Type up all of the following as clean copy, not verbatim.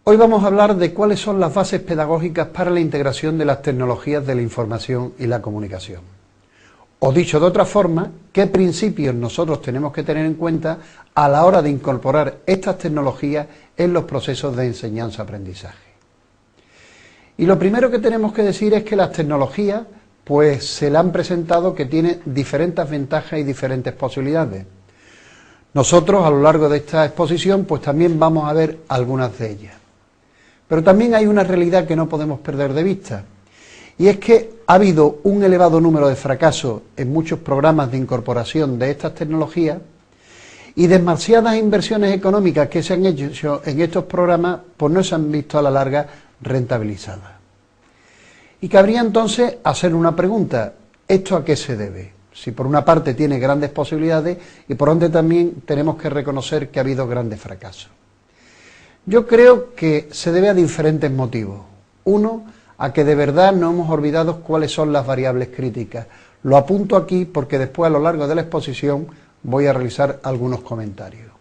Hoy vamos a hablar de cuáles son las bases pedagógicas para la integración de las tecnologías de la información y la comunicación. O dicho de otra forma, qué principios nosotros tenemos que tener en cuenta a la hora de incorporar estas tecnologías en los procesos de enseñanza-aprendizaje. Y lo primero que tenemos que decir es que las tecnologías, pues se le han presentado que tienen diferentes ventajas y diferentes posibilidades. Nosotros a lo largo de esta exposición pues también vamos a ver algunas de ellas. Pero también hay una realidad que no podemos perder de vista, y es que ha habido un elevado número de fracasos en muchos programas de incorporación de estas tecnologías y demasiadas inversiones económicas que se han hecho en estos programas pues no se han visto a la larga rentabilizadas. Y cabría entonces hacer una pregunta: ¿esto a qué se debe? Si por una parte tiene grandes posibilidades y por otra también tenemos que reconocer que ha habido grandes fracasos. Yo creo que se debe a diferentes motivos. Uno, a que de verdad no hemos olvidado cuáles son las variables críticas. Lo apunto aquí porque después a lo largo de la exposición voy a realizar algunos comentarios.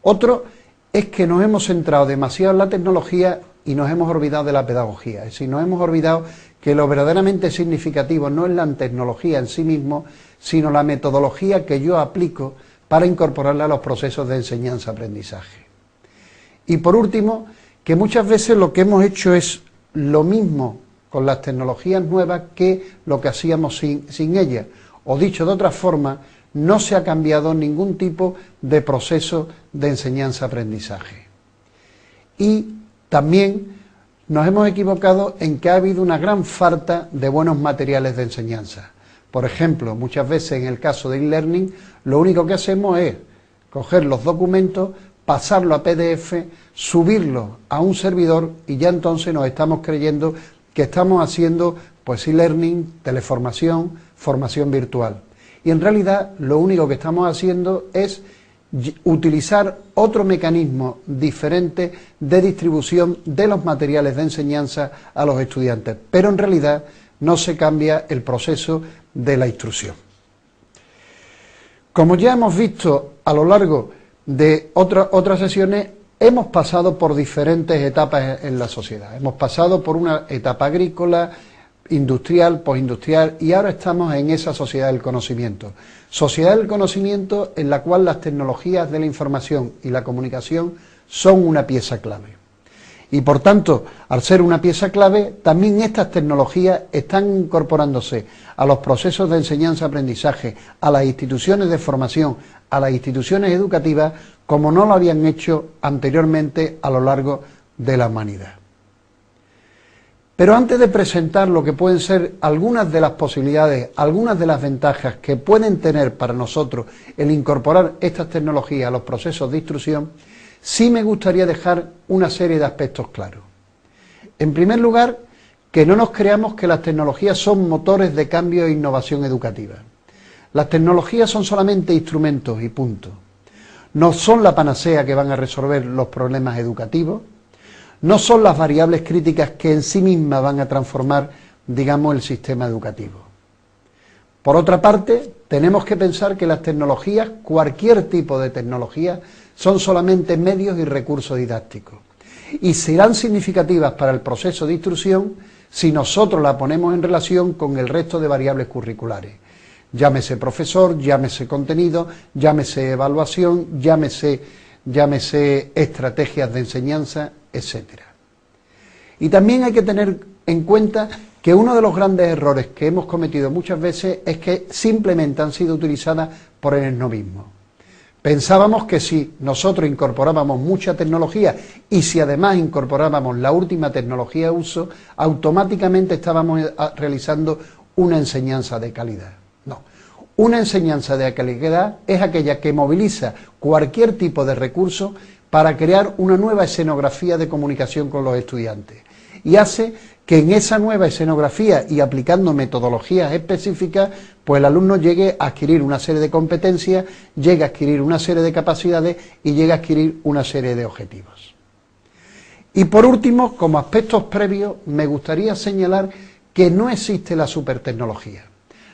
Otro es que nos hemos centrado demasiado en la tecnología y nos hemos olvidado de la pedagogía. Es decir, nos hemos olvidado que lo verdaderamente significativo no es la tecnología en sí mismo, sino la metodología que yo aplico para incorporarla a los procesos de enseñanza-aprendizaje. Y por último, que muchas veces lo que hemos hecho es lo mismo con las tecnologías nuevas que lo que hacíamos sin ellas. O dicho de otra forma, no se ha cambiado ningún tipo de proceso de enseñanza-aprendizaje. Y también nos hemos equivocado en que ha habido una gran falta de buenos materiales de enseñanza. Por ejemplo, muchas veces en el caso de e-learning, lo único que hacemos es coger los documentos, pasarlo a PDF, subirlo a un servidor y ya entonces nos estamos creyendo que estamos haciendo pues e-learning, teleformación, formación virtual. Y en realidad lo único que estamos haciendo es utilizar otro mecanismo diferente de distribución de los materiales de enseñanza a los estudiantes, pero en realidad no se cambia el proceso de la instrucción. Como ya hemos visto a lo largo de otras sesiones, hemos pasado por diferentes etapas en la sociedad. Hemos pasado por una etapa agrícola, industrial, postindustrial, y ahora estamos en esa sociedad del conocimiento. Sociedad del conocimiento en la cual las tecnologías de la información y la comunicación son una pieza clave. Y por tanto, al ser una pieza clave, también estas tecnologías están incorporándose a los procesos de enseñanza-aprendizaje, a las instituciones de formación, a las instituciones educativas, como no lo habían hecho anteriormente a lo largo de la humanidad. Pero antes de presentar lo que pueden ser algunas de las posibilidades, algunas de las ventajas que pueden tener para nosotros el incorporar estas tecnologías a los procesos de instrucción, sí me gustaría dejar una serie de aspectos claros. En primer lugar, que no nos creamos que las tecnologías son motores de cambio e innovación educativa. Las tecnologías son solamente instrumentos y punto. No son la panacea que van a resolver los problemas educativos, no son las variables críticas que en sí mismas van a transformar, digamos, el sistema educativo. Por otra parte, tenemos que pensar que las tecnologías, cualquier tipo de tecnología, son solamente medios y recursos didácticos. Y serán significativas para el proceso de instrucción si nosotros la ponemos en relación con el resto de variables curriculares. Llámese profesor, llámese contenido, llámese evaluación, llámese estrategias de enseñanza, etc. Y también hay que tener en cuenta que uno de los grandes errores que hemos cometido muchas veces es que simplemente han sido utilizadas por el esnovismo. Pensábamos que si nosotros incorporábamos mucha tecnología y si además incorporábamos la última tecnología de uso, automáticamente estábamos realizando una enseñanza de calidad. No, una enseñanza de calidad es aquella que moviliza cualquier tipo de recurso para crear una nueva escenografía de comunicación con los estudiantes y hace que en esa nueva escenografía y aplicando metodologías específicas, pues el alumno llegue a adquirir una serie de competencias, llegue a adquirir una serie de capacidades y llegue a adquirir una serie de objetivos. Y por último, como aspectos previos, me gustaría señalar que no existe la supertecnología.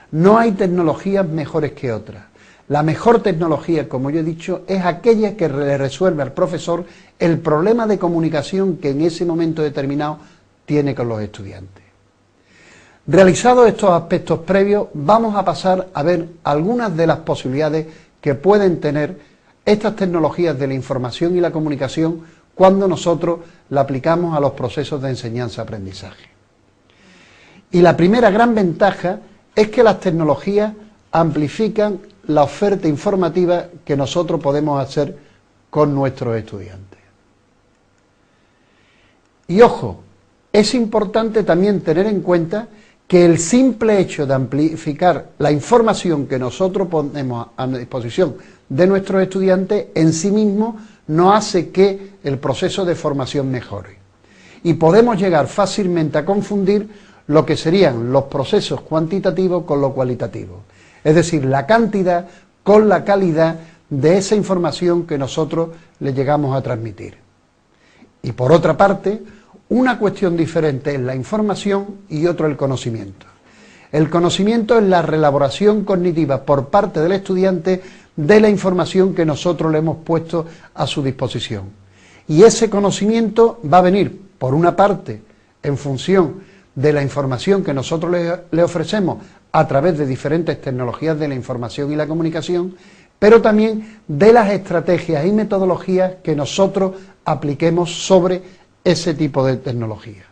No hay tecnologías mejores que otras. La mejor tecnología, como yo he dicho, es aquella que le resuelve al profesor el problema de comunicación que en ese momento determinado tiene con los estudiantes. Realizados estos aspectos previos, vamos a pasar a ver algunas de las posibilidades que pueden tener estas tecnologías de la información y la comunicación cuando nosotros la aplicamos a los procesos de enseñanza-aprendizaje. Y la primera gran ventaja es que las tecnologías amplifican la oferta informativa que nosotros podemos hacer con nuestros estudiantes. Y ojo, es importante también tener en cuenta que el simple hecho de amplificar la información que nosotros ponemos a disposición de nuestros estudiantes en sí mismo no hace que el proceso de formación mejore. Y podemos llegar fácilmente a confundir lo que serían los procesos cuantitativos con lo cualitativo. Es decir, la cantidad con la calidad de esa información que nosotros le llegamos a transmitir. Y por otra parte, una cuestión diferente es la información y otro el conocimiento. El conocimiento es la reelaboración cognitiva por parte del estudiante de la información que nosotros le hemos puesto a su disposición. Y ese conocimiento va a venir, por una parte, en función de la información que nosotros le ofrecemos a través de diferentes tecnologías de la información y la comunicación, pero también de las estrategias y metodologías que nosotros apliquemos sobre ese tipo de tecnología.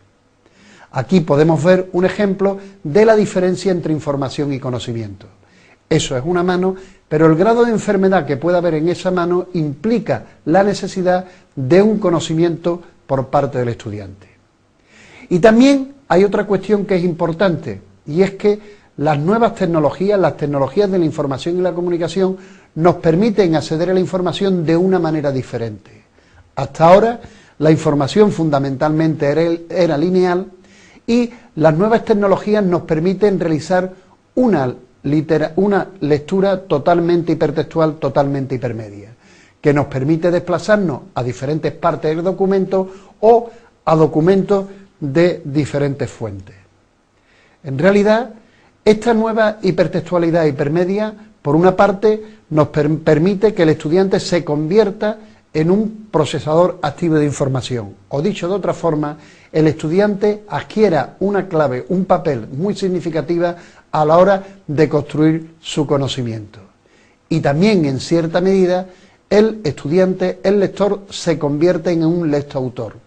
Aquí podemos ver un ejemplo de la diferencia entre información y conocimiento. Eso es una mano, pero el grado de enfermedad que pueda haber en esa mano implica la necesidad de un conocimiento por parte del estudiante. Y también hay otra cuestión que es importante, y es que las nuevas tecnologías, las tecnologías de la información y la comunicación, nos permiten acceder a la información de una manera diferente. Hasta ahora, la información fundamentalmente era lineal y las nuevas tecnologías nos permiten realizar una lectura totalmente hipertextual, totalmente hipermedia, que nos permite desplazarnos a diferentes partes del documento o a documentos de diferentes fuentes. En realidad, esta nueva hipertextualidad hipermedia, por una parte, nos permite que el estudiante se convierta en un procesador activo de información. O dicho de otra forma, el estudiante adquiera una clave, un papel muy significativa a la hora de construir su conocimiento. Y también, en cierta medida, el estudiante, el lector, se convierte en un lectoautor.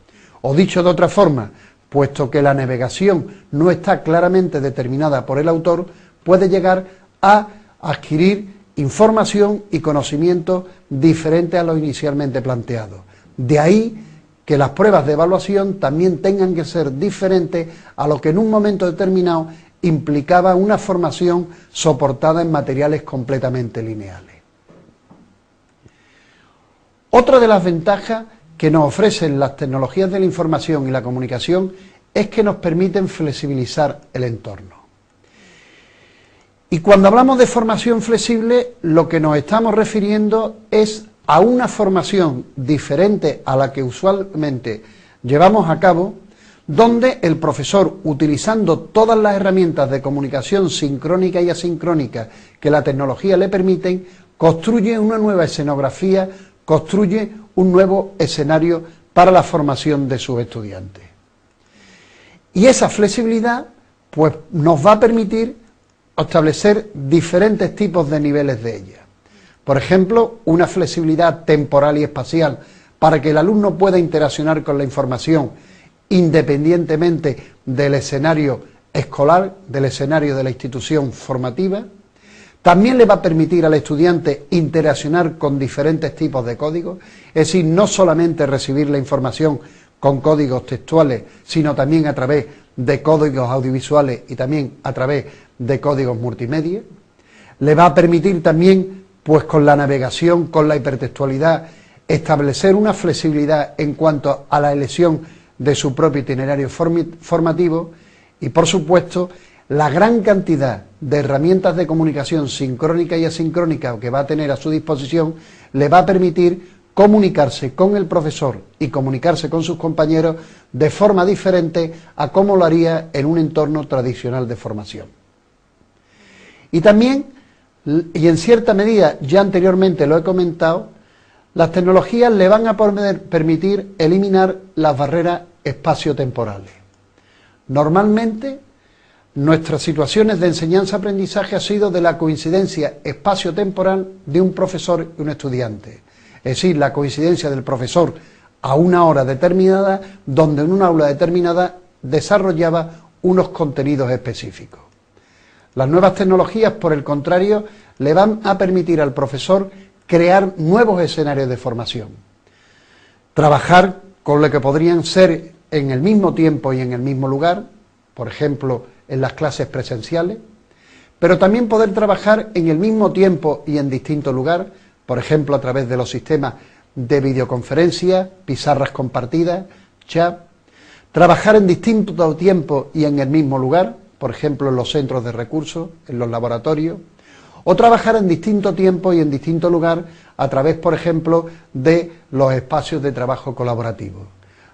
O dicho de otra forma, puesto que la navegación no está claramente determinada por el autor, puede llegar a adquirir información y conocimientos diferentes a los inicialmente planteados. De ahí que las pruebas de evaluación también tengan que ser diferentes a lo que en un momento determinado implicaba una formación soportada en materiales completamente lineales. Otra de las ventajas que nos ofrecen las tecnologías de la información y la comunicación es que nos permiten flexibilizar el entorno. Y cuando hablamos de formación flexible, lo que nos estamos refiriendo es a una formación diferente a la que usualmente llevamos a cabo, donde el profesor, utilizando todas las herramientas de comunicación sincrónica y asincrónica que la tecnología le permiten, construye una nueva escenografía, construye un nuevo escenario para la formación de sus estudiantes. Y esa flexibilidad pues, nos va a permitir establecer diferentes tipos de niveles de ella. Por ejemplo, una flexibilidad temporal y espacial para que el alumno pueda interaccionar con la información independientemente del escenario escolar, del escenario de la institución formativa. También le va a permitir al estudiante interaccionar con diferentes tipos de códigos, es decir, no solamente recibir la información con códigos textuales, sino también a través de códigos audiovisuales y también a través de códigos multimedia. Le va a permitir también, pues con la navegación, con la hipertextualidad, establecer una flexibilidad en cuanto a la elección de su propio itinerario formativo y, por supuesto, la gran cantidad de herramientas de comunicación sincrónica y asincrónica que va a tener a su disposición le va a permitir comunicarse con el profesor y comunicarse con sus compañeros de forma diferente a como lo haría en un entorno tradicional de formación. Y también y en cierta medida, ya anteriormente lo he comentado, las tecnologías le van a permitir eliminar las barreras espaciotemporales. Normalmente, nuestras situaciones de enseñanza-aprendizaje ha sido de la coincidencia espaciotemporal de un profesor y un estudiante. Es decir, la coincidencia del profesor a una hora determinada, donde en una aula determinada desarrollaba unos contenidos específicos. Las nuevas tecnologías, por el contrario, le van a permitir al profesor crear nuevos escenarios de formación. Trabajar con lo que podrían ser en el mismo tiempo y en el mismo lugar, por ejemplo, en las clases presenciales, pero también poder trabajar en el mismo tiempo y en distinto lugar, por ejemplo, a través de los sistemas de videoconferencia, pizarras compartidas, chat, trabajar en distinto tiempo y en el mismo lugar, por ejemplo, en los centros de recursos, en los laboratorios, o trabajar en distinto tiempo y en distinto lugar a través, por ejemplo, de los espacios de trabajo colaborativo.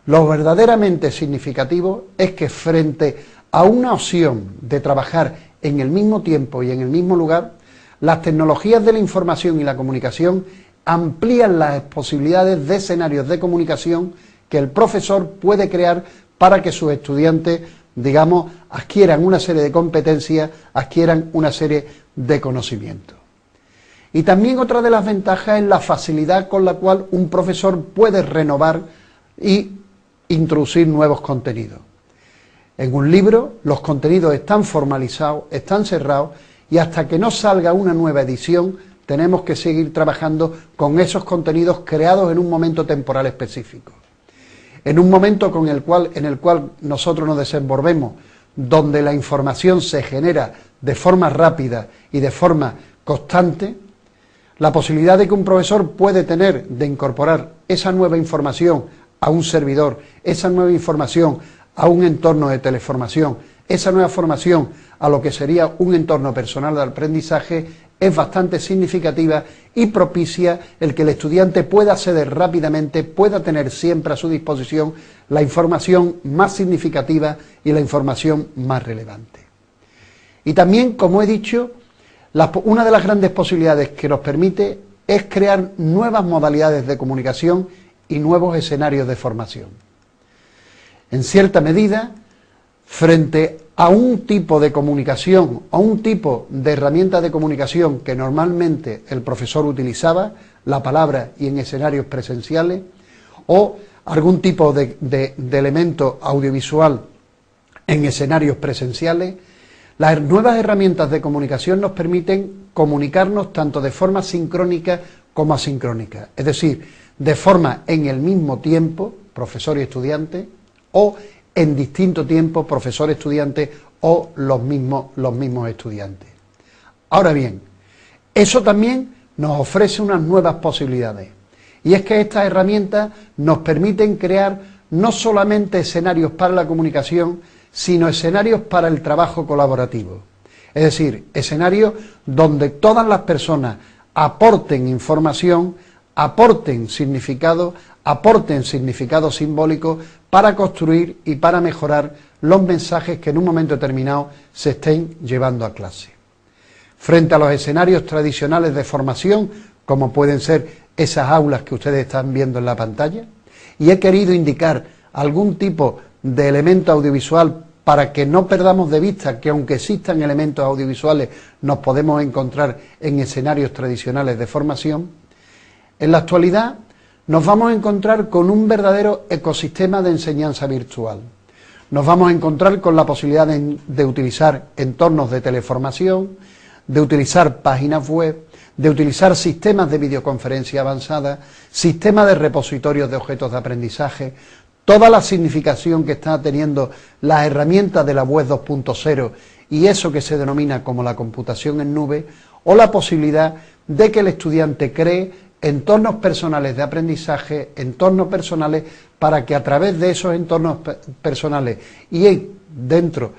Lo verdaderamente significativo es que frente a una opción de trabajar en el mismo tiempo y en el mismo lugar, las tecnologías de la información y la comunicación amplían las posibilidades de escenarios de comunicación que el profesor puede crear para que sus estudiantes, digamos, adquieran una serie de competencias, adquieran una serie de conocimientos. Y también otra de las ventajas es la facilidad con la cual un profesor puede renovar y introducir nuevos contenidos. En un libro los contenidos están formalizados, están cerrados, y hasta que no salga una nueva edición tenemos que seguir trabajando con esos contenidos creados en un momento temporal específico. En un momento en el cual nosotros nos desenvolvemos, donde la información se genera de forma rápida y de forma constante, la posibilidad de que un profesor puede tener de incorporar esa nueva información a un servidor, esa nueva información a un entorno de teleformación, esa nueva formación a lo que sería un entorno personal de aprendizaje, es bastante significativa y propicia el que el estudiante pueda acceder rápidamente, pueda tener siempre a su disposición la información más significativa y la información más relevante. Y también, como he dicho, una de las grandes posibilidades que nos permite es crear nuevas modalidades de comunicación y nuevos escenarios de formación. En cierta medida, frente a un tipo de comunicación, a un tipo de herramienta de comunicación que normalmente el profesor utilizaba, la palabra y en escenarios presenciales, o algún tipo de elemento audiovisual en escenarios presenciales, las nuevas herramientas de comunicación nos permiten comunicarnos tanto de forma sincrónica como asincrónica, es decir, de forma en el mismo tiempo, profesor y estudiante, o en distinto tiempo, profesor-estudiante o los mismos estudiantes. Ahora bien, eso también nos ofrece unas nuevas posibilidades, y es que estas herramientas nos permiten crear no solamente escenarios para la comunicación, sino escenarios para el trabajo colaborativo. Es decir, escenarios donde todas las personas aporten información, aporten significado simbólico para construir y para mejorar los mensajes que en un momento determinado se estén llevando a clase. Frente a los escenarios tradicionales de formación, como pueden ser esas aulas que ustedes están viendo en la pantalla, y he querido indicar algún tipo de elemento audiovisual para que no perdamos de vista que aunque existan elementos audiovisuales nos podemos encontrar en escenarios tradicionales de formación. En la actualidad nos vamos a encontrar con un verdadero ecosistema de enseñanza virtual. Nos vamos a encontrar con la posibilidad de utilizar entornos de teleformación, de utilizar páginas web, de utilizar sistemas de videoconferencia avanzada, sistemas de repositorios de objetos de aprendizaje, toda la significación que está teniendo las herramientas de la web 2.0 y eso que se denomina como la computación en nube, o la posibilidad de que el estudiante cree entornos personales de aprendizaje, entornos personales para que a través de esos entornos personales y dentro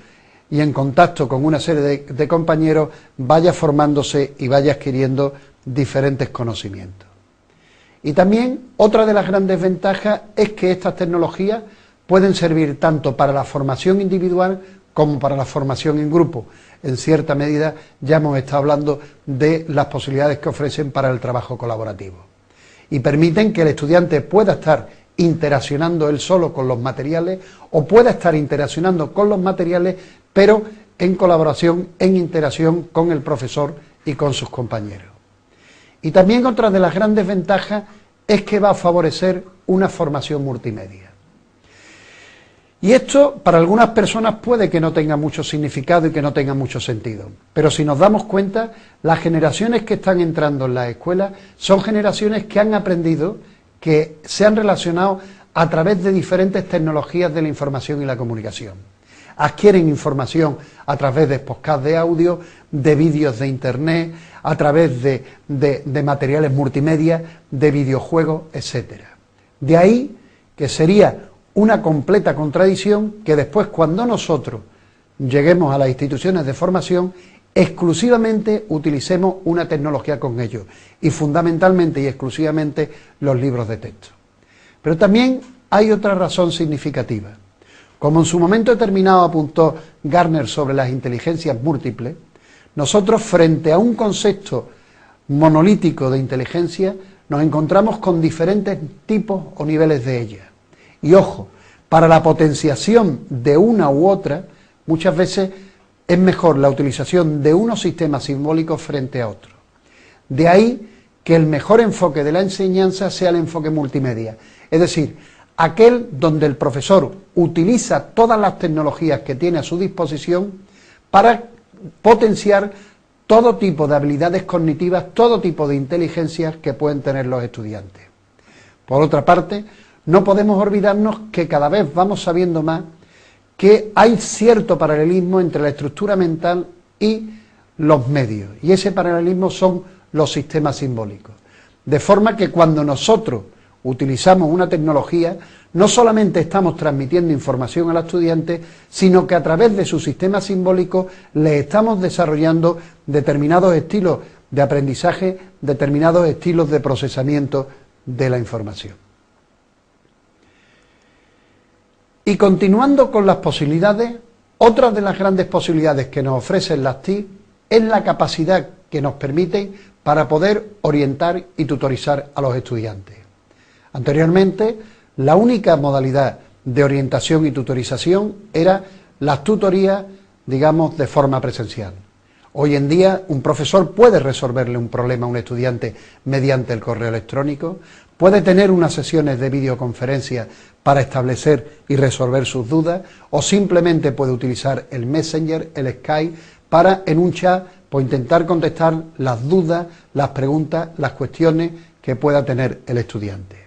y en contacto con una serie de compañeros vaya formándose y vaya adquiriendo diferentes conocimientos. Y también otra de las grandes ventajas es que estas tecnologías pueden servir tanto para la formación individual como para la formación en grupo. En cierta medida ya hemos estado hablando de las posibilidades que ofrecen para el trabajo colaborativo. Y permiten que el estudiante pueda estar interaccionando él solo con los materiales o pueda estar interaccionando con los materiales, pero en colaboración, en interacción con el profesor y con sus compañeros. Y también otra de las grandes ventajas es que va a favorecer una formación multimedia. Y esto para algunas personas puede que no tenga mucho significado y que no tenga mucho sentido, pero si nos damos cuenta, las generaciones que están entrando en las escuelas son generaciones que han aprendido, que se han relacionado a través de diferentes tecnologías de la información y la comunicación. Adquieren información a través de podcasts de audio, de vídeos de internet, a través de materiales multimedia, de videojuegos, etc. De ahí que sería una completa contradicción que después, cuando nosotros lleguemos a las instituciones de formación, exclusivamente utilicemos una tecnología con ello, y fundamentalmente y exclusivamente los libros de texto. Pero también hay otra razón significativa. Como en su momento determinado apuntó Garner sobre las inteligencias múltiples, nosotros, frente a un concepto monolítico de inteligencia, nos encontramos con diferentes tipos o niveles de ella. Y ojo, para la potenciación de una u otra, muchas veces es mejor la utilización de unos sistemas simbólicos frente a otros. De ahí que el mejor enfoque de la enseñanza sea el enfoque multimedia, es decir, aquel donde el profesor utiliza todas las tecnologías que tiene a su disposición para potenciar todo tipo de habilidades cognitivas, todo tipo de inteligencias que pueden tener los estudiantes. Por otra parte, no podemos olvidarnos que cada vez vamos sabiendo más que hay cierto paralelismo entre la estructura mental y los medios, y ese paralelismo son los sistemas simbólicos. De forma que cuando nosotros utilizamos una tecnología, no solamente estamos transmitiendo información al estudiante, sino que a través de su sistema simbólico le estamos desarrollando determinados estilos de aprendizaje, determinados estilos de procesamiento de la información. Y continuando con las posibilidades, otra de las grandes posibilidades que nos ofrecen las TIC es la capacidad que nos permiten para poder orientar y tutorizar a los estudiantes. Anteriormente, la única modalidad de orientación y tutorización era las tutorías, digamos, de forma presencial. Hoy en día, un profesor puede resolverle un problema a un estudiante mediante el correo electrónico, puede tener unas sesiones de videoconferencia para establecer y resolver sus dudas, o simplemente puede utilizar el Messenger, el Skype, para en un chat pues, intentar contestar las dudas, las preguntas, las cuestiones que pueda tener el estudiante.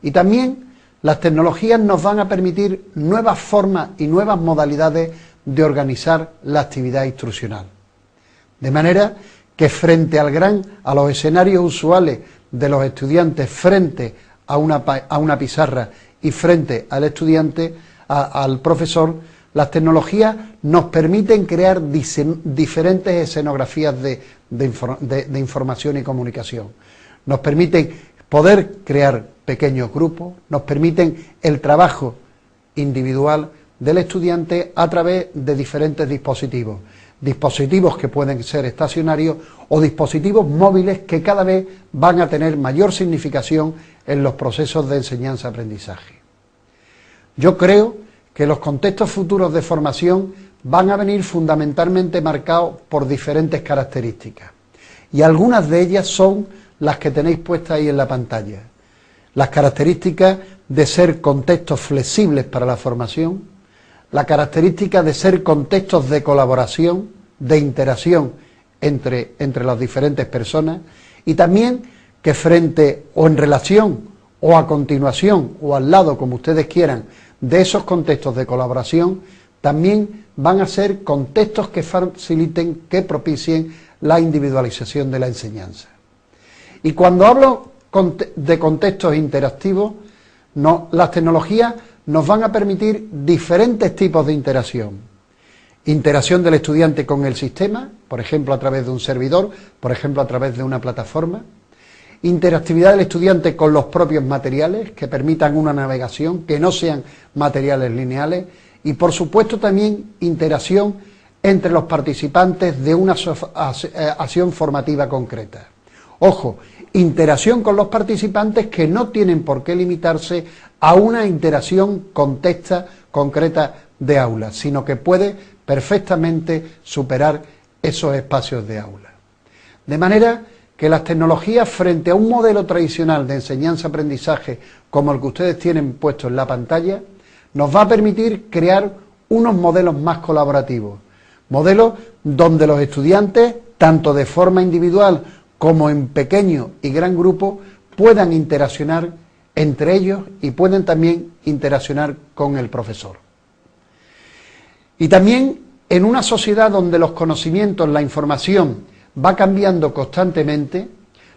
Y también las tecnologías nos van a permitir nuevas formas y nuevas modalidades de organizar la actividad instruccional. De manera que frente a los escenarios usuales de los estudiantes frente a una pizarra y frente al estudiante, al profesor, las tecnologías nos permiten crear diferentes escenografías de información y comunicación. Nos permiten poder crear pequeños grupos, nos permiten el trabajo individual del estudiante a través de diferentes dispositivos. Dispositivos que pueden ser estacionarios o dispositivos móviles que cada vez van a tener mayor significación en los procesos de enseñanza-aprendizaje. Yo creo que los contextos futuros de formación van a venir fundamentalmente marcados por diferentes características, y algunas de ellas son las que tenéis puestas ahí en la pantalla. Las características de ser contextos flexibles para la formación, la característica de ser contextos de colaboración, de interacción entre las diferentes personas, y también que frente o en relación o a continuación o al lado, como ustedes quieran, de esos contextos de colaboración, también van a ser contextos que faciliten, que propicien la individualización de la enseñanza. Y cuando hablo de contextos interactivos, las tecnologías nos van a permitir diferentes tipos de interacción. Interacción del estudiante con el sistema, por ejemplo a través de un servidor, por ejemplo a través de una plataforma. Interactividad del estudiante con los propios materiales que permitan una navegación, que no sean materiales lineales. y por supuesto también interacción entre los participantes de una acción formativa concreta. Ojo, interacción con los participantes que no tienen por qué limitarse a una interacción concreta de aula, sino que puede perfectamente superar esos espacios de aula. De manera que las tecnologías, frente a un modelo tradicional de enseñanza-aprendizaje como el que ustedes tienen puesto en la pantalla, nos va a permitir crear unos modelos más colaborativos, modelos donde los estudiantes, tanto de forma individual como en pequeño y gran grupo, puedan interaccionar entre ellos y pueden también interaccionar con el profesor. Y también en una sociedad donde los conocimientos, la información va cambiando constantemente,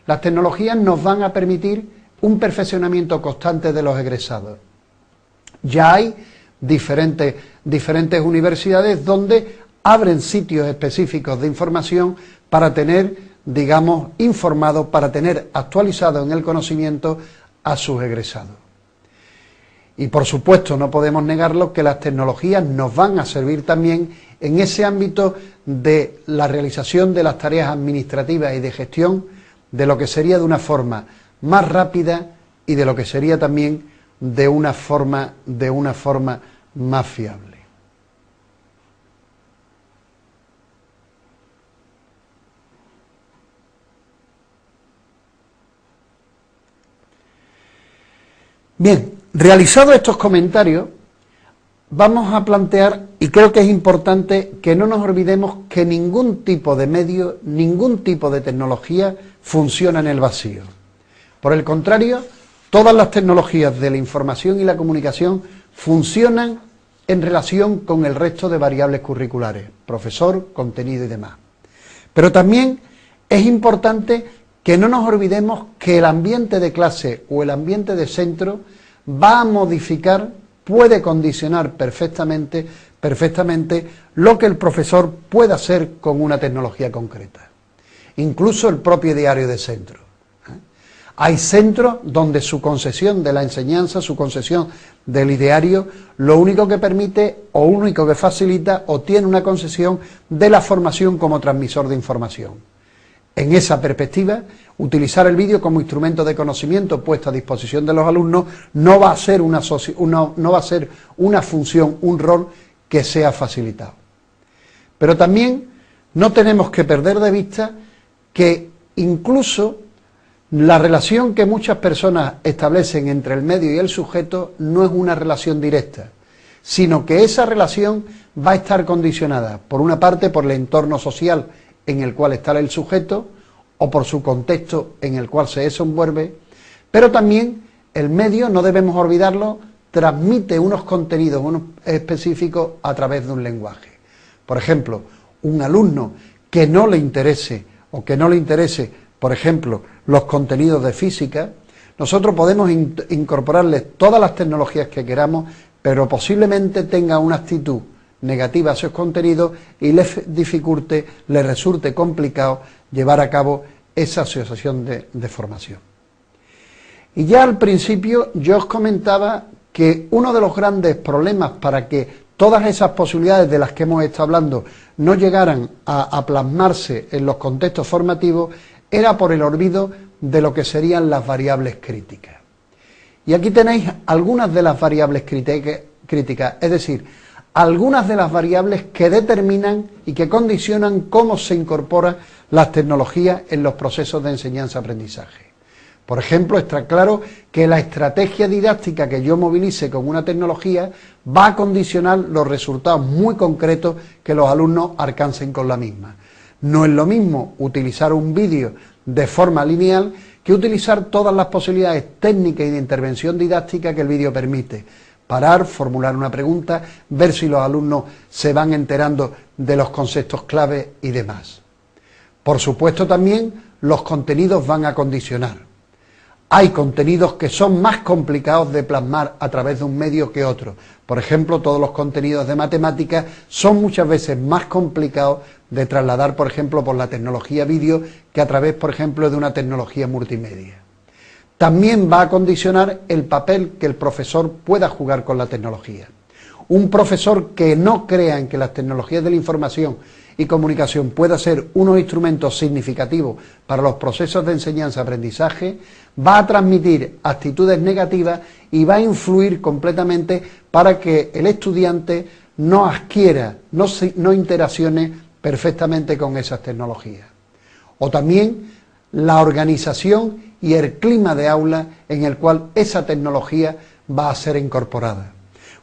las tecnologías nos van a permitir un perfeccionamiento constante de los egresados. Ya hay diferentes universidades donde abren sitios específicos de información para tener, digamos, informado, para tener actualizado en el conocimiento a sus egresados. Y por supuesto no podemos negarlo que las tecnologías nos van a servir también en ese ámbito de la realización de las tareas administrativas y de gestión, de lo que sería de una forma más rápida y de lo que sería también de una forma más fiable. Bien, realizados estos comentarios, vamos a plantear, y creo que es importante que no nos olvidemos que ningún tipo de medio, ningún tipo de tecnología funciona en el vacío. Por el contrario, todas las tecnologías de la información y la comunicación funcionan en relación con el resto de variables curriculares, profesor, contenido y demás. Pero también es importante que no nos olvidemos que el ambiente de clase o el ambiente de centro va a modificar, puede condicionar perfectamente lo que el profesor puede hacer con una tecnología concreta. Incluso el propio diario de centro. Hay centros donde su concesión de la enseñanza, su concesión del ideario, lo único que permite o único que facilita o tiene una concesión de la formación como transmisor de información. En esa perspectiva, utilizar el vídeo como instrumento de conocimiento puesto a disposición de los alumnos no va a ser una función, un rol que sea facilitado. Pero también no tenemos que perder de vista que incluso la relación que muchas personas establecen entre el medio y el sujeto no es una relación directa, sino que esa relación va a estar condicionada, por una parte, por el entorno social en el cual está el sujeto o por su contexto en el cual se desenvuelve, pero también el medio, no debemos olvidarlo, transmite unos contenidos específicos a través de un lenguaje. Por ejemplo, un alumno que no le interese por ejemplo, los contenidos de física, nosotros podemos incorporarle todas las tecnologías que queramos, pero posiblemente tenga una actitud negativa a esos contenidos y le dificulte, le resulte complicado llevar a cabo esa asociación de formación. Y ya al principio yo os comentaba que uno de los grandes problemas para que todas esas posibilidades de las que hemos estado hablando no llegaran a plasmarse en los contextos formativos era por el olvido de lo que serían las variables críticas. Y aquí tenéis algunas de las variables críticas, es decir, algunas de las variables que determinan y que condicionan cómo se incorporan las tecnologías en los procesos de enseñanza-aprendizaje. Por ejemplo, está claro que la estrategia didáctica que yo movilice con una tecnología va a condicionar los resultados muy concretos que los alumnos alcancen con la misma. No es lo mismo utilizar un vídeo de forma lineal que utilizar todas las posibilidades técnicas y de intervención didáctica que el vídeo permite. Parar, formular una pregunta, ver si los alumnos se van enterando de los conceptos clave y demás. Por supuesto también los contenidos van a condicionar. Hay contenidos que son más complicados de plasmar a través de un medio que otro. Por ejemplo, todos los contenidos de matemáticas son muchas veces más complicados de trasladar, por ejemplo, por la tecnología vídeo que a través, por ejemplo, de una tecnología multimedia. También va a condicionar el papel que el profesor pueda jugar con la tecnología. Un profesor que no crea en que las tecnologías de la información y comunicación puedan ser unos instrumentos significativos para los procesos de enseñanza-aprendizaje, va a transmitir actitudes negativas y va a influir completamente para que el estudiante no adquiera, no interaccione perfectamente con esas tecnologías. O también la organización y el clima de aula en el cual esa tecnología va a ser incorporada.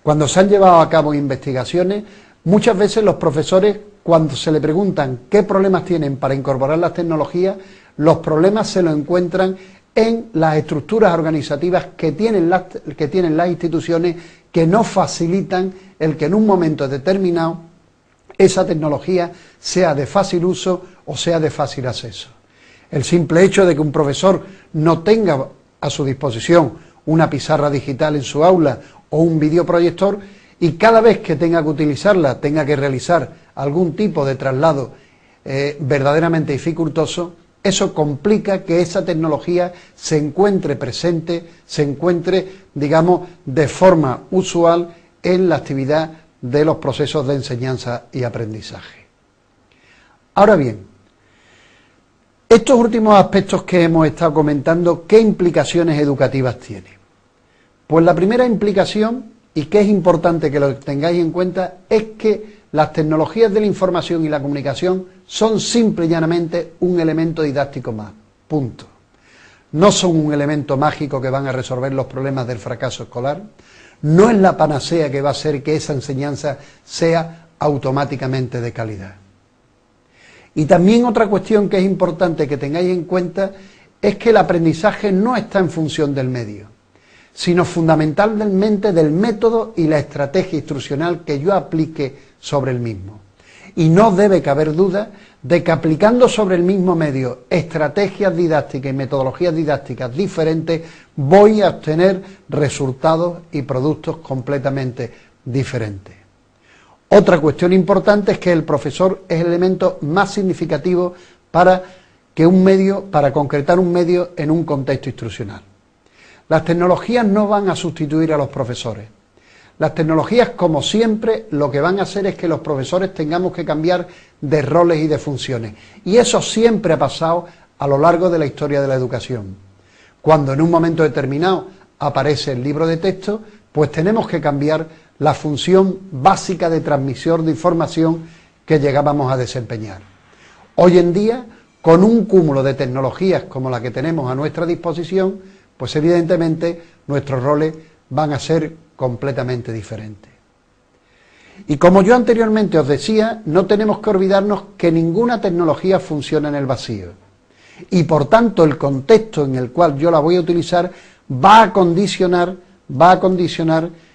Cuando se han llevado a cabo investigaciones, muchas veces los profesores, cuando se le preguntan qué problemas tienen para incorporar las tecnologías, los problemas se los encuentran en las estructuras organizativas que tienen las instituciones, que no facilitan el que en un momento determinado esa tecnología sea de fácil uso o sea de fácil acceso. El simple hecho de que un profesor no tenga a su disposición una pizarra digital en su aula o un videoproyector, y cada vez que tenga que utilizarla tenga que realizar algún tipo de traslado verdaderamente dificultoso, eso complica que esa tecnología se encuentre presente, se encuentre, digamos, de forma usual en la actividad de los procesos de enseñanza y aprendizaje. Ahora bien, estos últimos aspectos que hemos estado comentando, ¿qué implicaciones educativas tienen? Pues la primera implicación, y que es importante que lo tengáis en cuenta, es que las tecnologías de la información y la comunicación son simple y llanamente un elemento didáctico más, punto. No son un elemento mágico que van a resolver los problemas del fracaso escolar, no es la panacea que va a hacer que esa enseñanza sea automáticamente de calidad. Y también otra cuestión que es importante que tengáis en cuenta es que el aprendizaje no está en función del medio, sino fundamentalmente del método y la estrategia instruccional que yo aplique sobre el mismo. Y no debe caber duda de que aplicando sobre el mismo medio estrategias didácticas y metodologías didácticas diferentes, voy a obtener resultados y productos completamente diferentes. Otra cuestión importante es que el profesor es el elemento más significativo para concretar un medio en un contexto instruccional. Las tecnologías no van a sustituir a los profesores. Las tecnologías, como siempre, lo que van a hacer es que los profesores tengamos que cambiar de roles y de funciones. Y eso siempre ha pasado a lo largo de la historia de la educación. Cuando en un momento determinado aparece el libro de texto, pues tenemos que cambiar la función básica de transmisión de información que llegábamos a desempeñar. Hoy en día, con un cúmulo de tecnologías como la que tenemos a nuestra disposición, pues evidentemente nuestros roles van a ser completamente diferentes. Y como yo anteriormente os decía, no tenemos que olvidarnos que ninguna tecnología funciona en el vacío. Y por tanto el contexto en el cual yo la voy a utilizar va a condicionar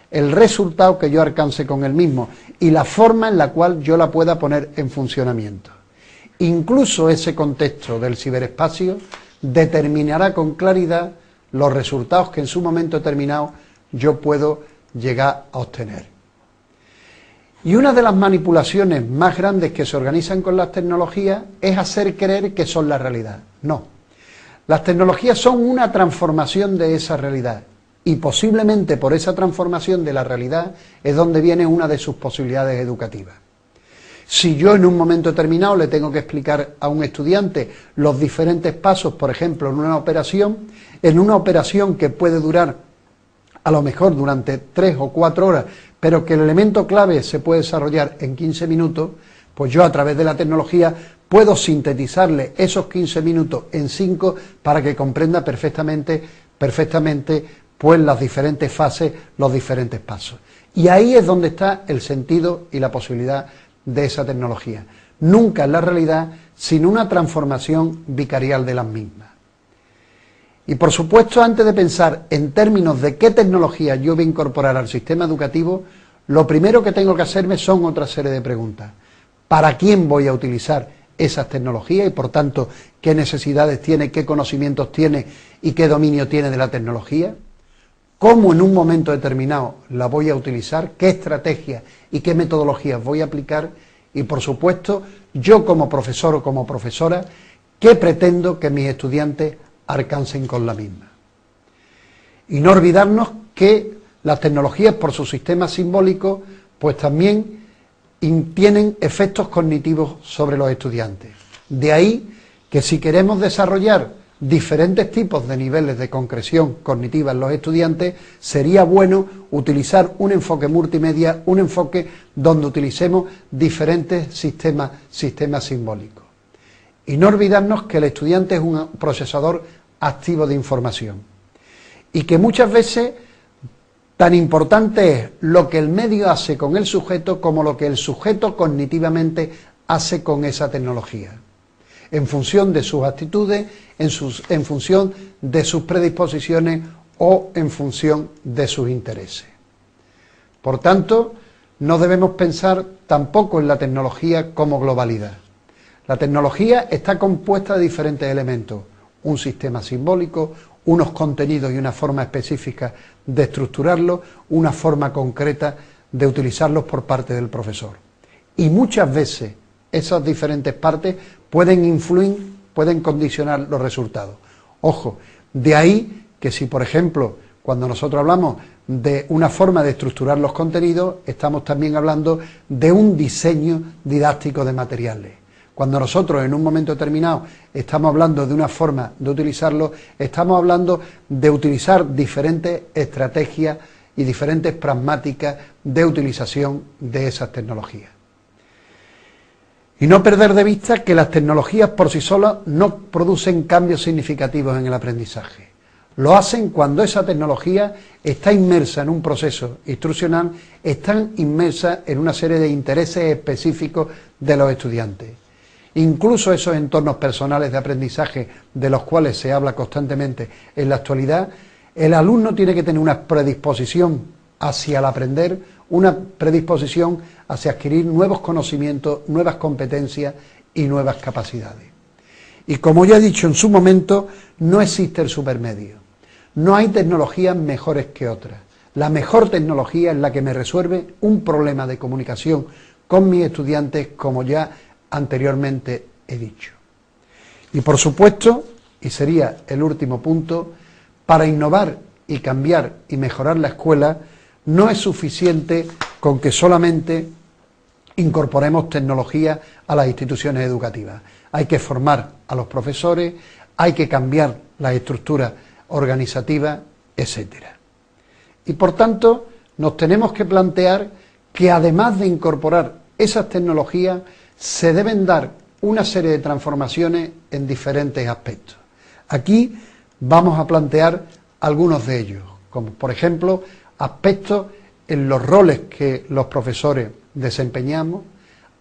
el resultado que yo alcance con el mismo y la forma en la cual yo la pueda poner en funcionamiento. Incluso ese contexto del ciberespacio determinará con claridad los resultados que en su momento determinado yo puedo llegar a obtener. Y una de las manipulaciones más grandes que se organizan con las tecnologías es hacer creer que son la realidad. No. Las tecnologías son una transformación de esa realidad y posiblemente por esa transformación de la realidad es donde viene una de sus posibilidades educativas. Si yo en un momento determinado le tengo que explicar a un estudiante los diferentes pasos, por ejemplo, en una operación que puede durar a lo mejor durante 3 o 4 horas, pero que el elemento clave se puede desarrollar en 15 minutos, pues yo a través de la tecnología puedo sintetizarle esos 15 minutos en 5 para que comprenda perfectamente pues las diferentes fases, los diferentes pasos. Y ahí es donde está el sentido y la posibilidad de esa tecnología. Nunca en la realidad sin una transformación vicarial de las mismas. Y por supuesto, antes de pensar en términos de qué tecnología yo voy a incorporar al sistema educativo, lo primero que tengo que hacerme son otra serie de preguntas. ¿Para quién voy a utilizar esas tecnologías y por tanto qué necesidades tiene, qué conocimientos tiene y qué dominio tiene de la tecnología? ¿Cómo en un momento determinado la voy a utilizar? ¿Qué estrategias y qué metodologías voy a aplicar? Y por supuesto, yo como profesor o como profesora, ¿qué pretendo que mis estudiantes alcancen con la misma? Y no olvidarnos que las tecnologías por su sistema simbólico, pues también tienen efectos cognitivos sobre los estudiantes. De ahí que si queremos desarrollar diferentes tipos de niveles de concreción cognitiva en los estudiantes, sería bueno utilizar un enfoque multimedia, un enfoque donde utilicemos diferentes sistemas simbólicos. Y no olvidarnos que el estudiante es un procesador activo de información y que muchas veces tan importante es lo que el medio hace con el sujeto como lo que el sujeto cognitivamente hace con esa tecnología, en función de sus actitudes, en función de sus predisposiciones o en función de sus intereses. Por tanto, no debemos pensar tampoco en la tecnología como globalidad. La tecnología está compuesta de diferentes elementos, un sistema simbólico, unos contenidos y una forma específica de estructurarlos, una forma concreta de utilizarlos por parte del profesor. Y muchas veces esas diferentes partes pueden influir, pueden condicionar los resultados. Ojo, de ahí que si, por ejemplo, cuando nosotros hablamos de una forma de estructurar los contenidos, estamos también hablando de un diseño didáctico de materiales. Cuando nosotros en un momento determinado estamos hablando de una forma de utilizarlo, estamos hablando de utilizar diferentes estrategias y diferentes pragmáticas de utilización de esas tecnologías. Y no perder de vista que las tecnologías por sí solas no producen cambios significativos en el aprendizaje. Lo hacen cuando esa tecnología está inmersa en un proceso instruccional, está inmersa en una serie de intereses específicos de los estudiantes. Incluso esos entornos personales de aprendizaje de los cuales se habla constantemente en la actualidad, el alumno tiene que tener una predisposición hacia el aprender, una predisposición hacia adquirir nuevos conocimientos, nuevas competencias y nuevas capacidades. Y como ya he dicho en su momento, no existe el supermedio. No hay tecnologías mejores que otras. La mejor tecnología es la que me resuelve un problema de comunicación con mis estudiantes, como ya anteriormente he dicho. Y por supuesto, y sería el último punto, para innovar y cambiar y mejorar la escuela, no es suficiente con que solamente incorporemos tecnología a las instituciones educativas. Hay que formar a los profesores, hay que cambiar las estructuras organizativas, etcétera. Y por tanto, nos tenemos que plantear que además de incorporar esas tecnologías, se deben dar una serie de transformaciones en diferentes aspectos. Aquí vamos a plantear algunos de ellos, como por ejemplo aspectos en los roles que los profesores desempeñamos,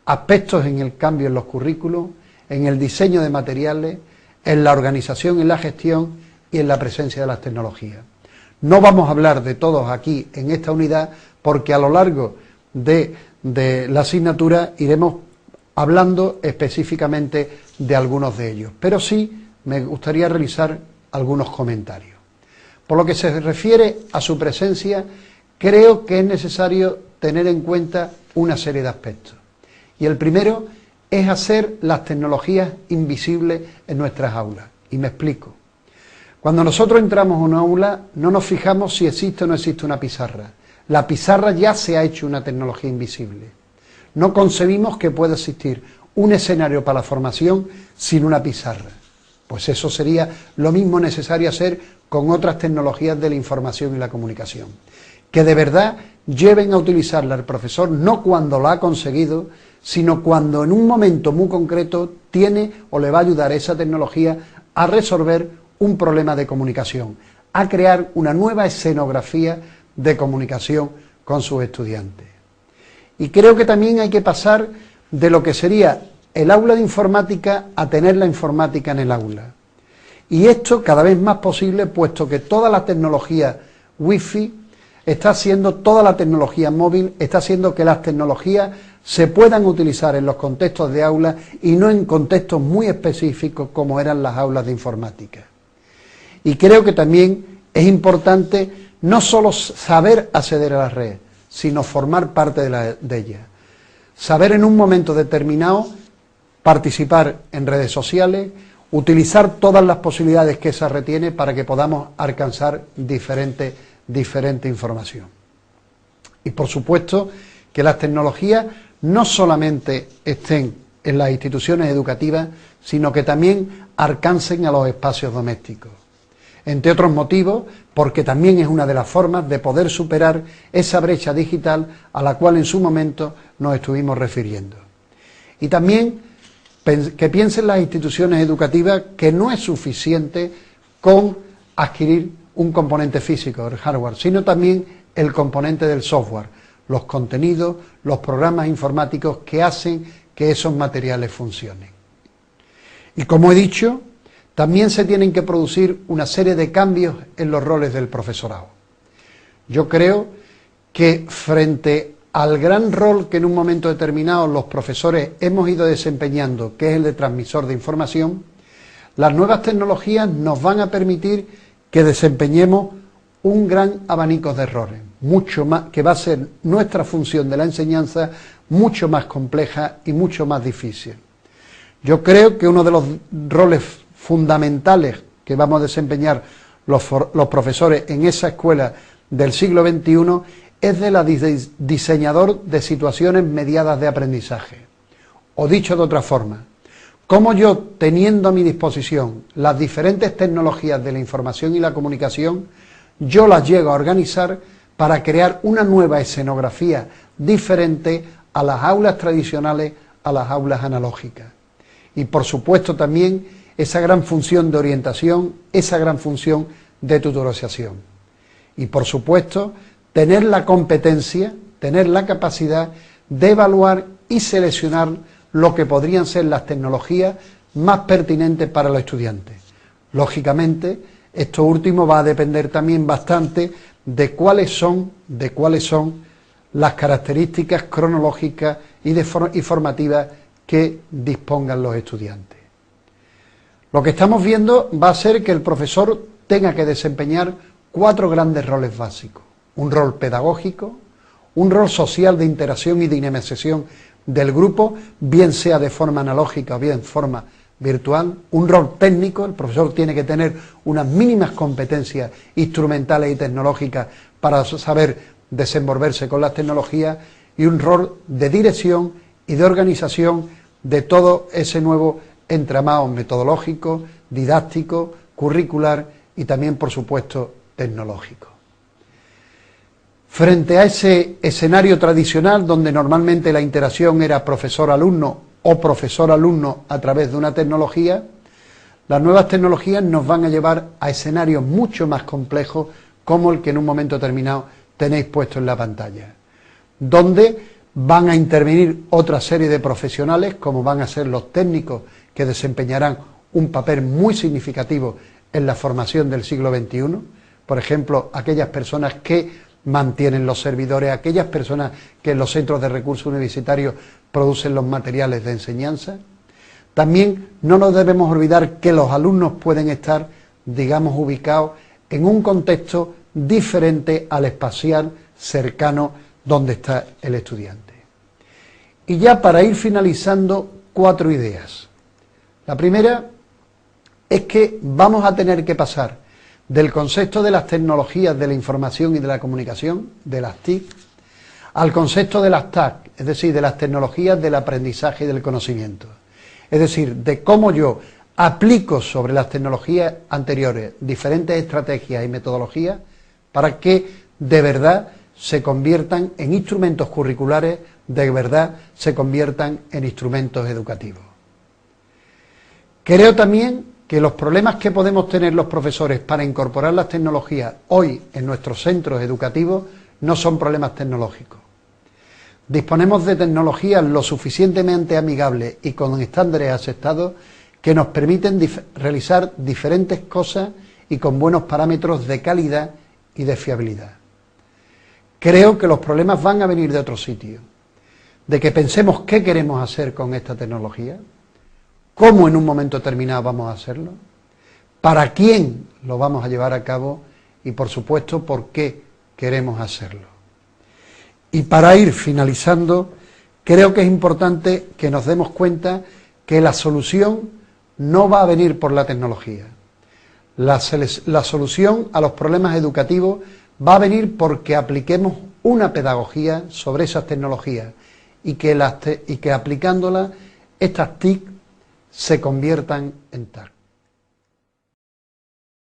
aspectos en el cambio en los currículos, en el diseño de materiales, en la organización, en la gestión y en la presencia de las tecnologías. No vamos a hablar de todos aquí en esta unidad porque a lo largo de la asignatura iremos hablando específicamente de algunos de ellos, pero sí me gustaría realizar algunos comentarios. Por lo que se refiere a su presencia, creo que es necesario tener en cuenta una serie de aspectos. Y el primero es hacer las tecnologías invisibles en nuestras aulas. Y me explico. Cuando nosotros entramos a una aula, no nos fijamos si existe o no existe una pizarra. La pizarra ya se ha hecho una tecnología invisible. No concebimos que pueda existir un escenario para la formación sin una pizarra. Pues eso sería lo mismo necesario hacer con otras tecnologías de la información y la comunicación. Que de verdad lleven a utilizarla el profesor no cuando la ha conseguido, sino cuando en un momento muy concreto tiene o le va a ayudar esa tecnología a resolver un problema de comunicación, a crear una nueva escenografía de comunicación con sus estudiantes. Y creo que también hay que pasar de lo que sería el aula de informática a tener la informática en el aula. Y esto cada vez más posible, puesto que toda la tecnología Wi-Fi está haciendo, toda la tecnología móvil está haciendo que las tecnologías se puedan utilizar en los contextos de aula y no en contextos muy específicos como eran las aulas de informática. Y creo que también es importante no solo saber acceder a la red, sino formar parte de ella. Saber en un momento determinado participar en redes sociales, utilizar todas las posibilidades que esa red tiene para que podamos alcanzar diferente información. Y por supuesto que las tecnologías no solamente estén en las instituciones educativas, sino que también alcancen a los espacios domésticos. Entre otros motivos, porque también es una de las formas de poder superar esa brecha digital a la cual en su momento nos estuvimos refiriendo. Y también que piensen las instituciones educativas que no es suficiente con adquirir un componente físico, el hardware, sino también el componente del software, los contenidos, los programas informáticos que hacen que esos materiales funcionen. Y como he dicho, también se tienen que producir una serie de cambios en los roles del profesorado. Yo creo que frente al gran rol que en un momento determinado los profesores hemos ido desempeñando, que es el de transmisor de información, las nuevas tecnologías nos van a permitir que desempeñemos un gran abanico de roles, mucho más, que va a ser nuestra función de la enseñanza mucho más compleja y mucho más difícil. Yo creo que uno de los roles fundamentales que vamos a desempeñar los profesores en esa escuela del siglo XXI es de la diseñador de situaciones mediadas de aprendizaje. O dicho de otra forma, cómo yo, teniendo a mi disposición las diferentes tecnologías de la información y la comunicación, yo las llego a organizar para crear una nueva escenografía diferente a las aulas tradicionales, a las aulas analógicas. Y por supuesto también esa gran función de orientación, esa gran función de tutorización. Y por supuesto tener la competencia, tener la capacidad de evaluar y seleccionar lo que podrían ser las tecnologías más pertinentes para los estudiantes. Lógicamente, esto último va a depender también bastante de cuáles son las características cronológicas y formativas que dispongan los estudiantes. Lo que estamos viendo va a ser que el profesor tenga que desempeñar 4 grandes roles básicos. Un rol pedagógico, un rol social de interacción y dinamización del grupo, bien sea de forma analógica o bien de forma virtual, un rol técnico, el profesor tiene que tener unas mínimas competencias instrumentales y tecnológicas para saber desenvolverse con las tecnologías, y un rol de dirección y de organización de todo ese nuevo entramado metodológico, didáctico, curricular y también, por supuesto, tecnológico. Frente a ese escenario tradicional donde normalmente la interacción era profesor-alumno o profesor-alumno a través de una tecnología, las nuevas tecnologías nos van a llevar a escenarios mucho más complejos como el que en un momento determinado tenéis puesto en la pantalla, donde van a intervenir otra serie de profesionales como van a ser los técnicos que desempeñarán un papel muy significativo en la formación del siglo XXI, por ejemplo, aquellas personas que mantienen los servidores, aquellas personas que en los centros de recursos universitarios producen los materiales de enseñanza. También no nos debemos olvidar que los alumnos pueden estar, digamos, ubicados en un contexto diferente al espacial cercano donde está el estudiante. Y ya para ir finalizando, 4 ideas. La primera es que vamos a tener que pasar del concepto de las tecnologías de la información y de la comunicación, de las TIC, al concepto de las TAC, es decir, de las tecnologías del aprendizaje y del conocimiento. Es decir, de cómo yo aplico sobre las tecnologías anteriores diferentes estrategias y metodologías para que de verdad se conviertan en instrumentos curriculares, de verdad se conviertan en instrumentos educativos. Creo también que los problemas que podemos tener los profesores para incorporar las tecnologías hoy en nuestros centros educativos no son problemas tecnológicos. Disponemos de tecnologías lo suficientemente amigables y con estándares aceptados que nos permiten realizar diferentes cosas y con buenos parámetros de calidad y de fiabilidad. Creo que los problemas van a venir de otro sitio, de que pensemos qué queremos hacer con esta tecnología, cómo en un momento determinado vamos a hacerlo, para quién lo vamos a llevar a cabo y, por supuesto, por qué queremos hacerlo. Y para ir finalizando, creo que es importante que nos demos cuenta que la solución no va a venir por la tecnología. La solución a los problemas educativos va a venir porque apliquemos una pedagogía sobre esas tecnologías y que aplicándolas estas TIC se conviertan en TAC.